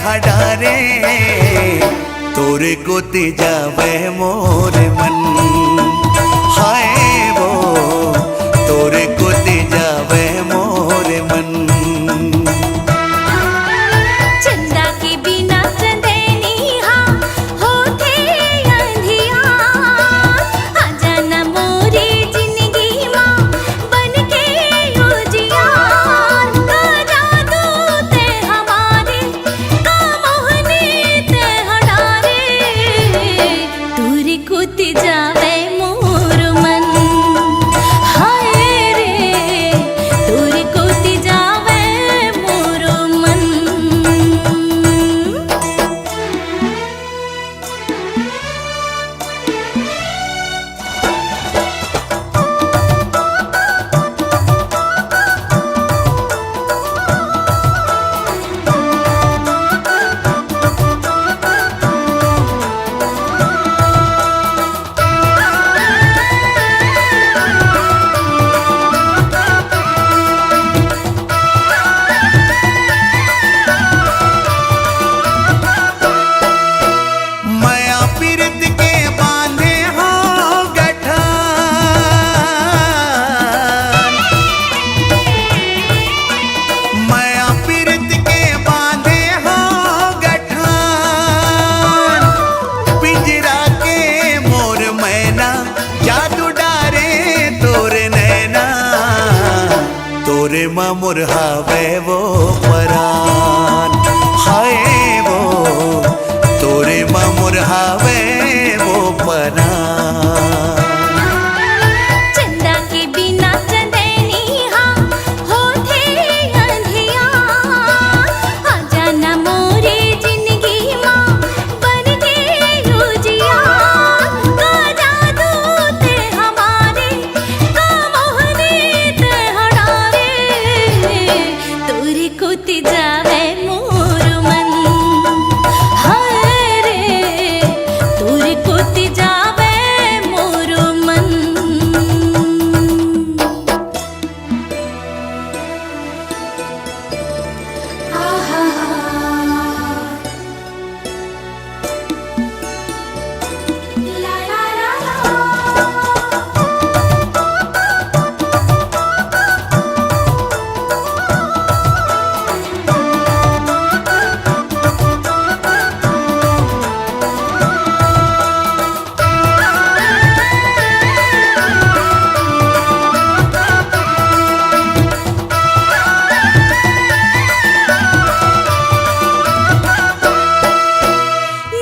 हडारे तोरे गोते जावे मोर मन। हाय वो तोरे गोते जावे मोर मन। चंदा के बिना चंदेनी हाँ होते अंधिया। आजा न मोरी जिंदगी माँ बन के उजियार। का जादू ते हमारे का मोहनी ते हडारे तोरे कोते जावे मोर मन। हाय रे तोरे कोते जावे मोर मन। माया पीरत के बांधे हो गठन। माया पीरत के बांधे हो गठन। पिंजरा के मोर मैना जादू डारे तोरे नैना। तोरे मामुर हावे वो परान। हाय वो तोरे मामुर हावे वो परान। चंदा के बिना चंदेनी हाँ होते अंधिया। आजा न मोरी जिंदगी माँ बन के उजियार। का जादू ते हमारे का मोहनी ते हडारे तोरे कोते जावे मोर मन। हाय रे तोरे कोते जावे मोर मन। ला ला ला ला।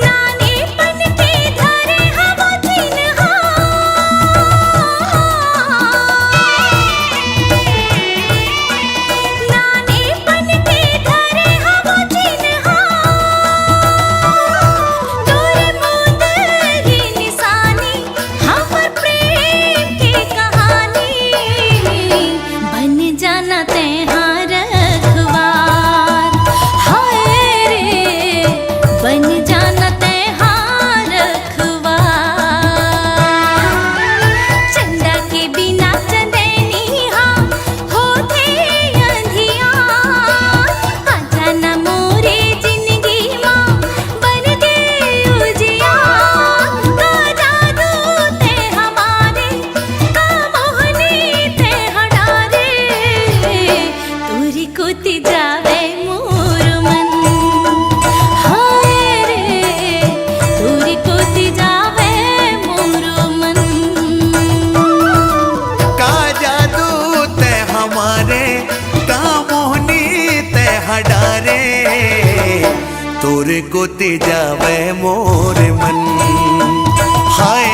नानेपन के धरे हवा चिन्हा। नानेपन के धरे हवा चिन्हा। तोरे मोदरी निशानी हमर प्रेम के कहानी। बन जाना तेहार रखवार। हाय रे बन जाना तेहार रखवार। चंदा के बिना चंदेनी हाँ होते अंधिया। आजा न मोरी जिंदगी माँ बन के उजियार। का जादू ते हमारे का मोहनी ते हडारे तोरे कोते जावे मोर मन। हाय रे तोरे कोते जावे मोर मन। का जादू ते हमारे का मोहनी ते हडारे तोरे गोते जावे मोर मन। हाय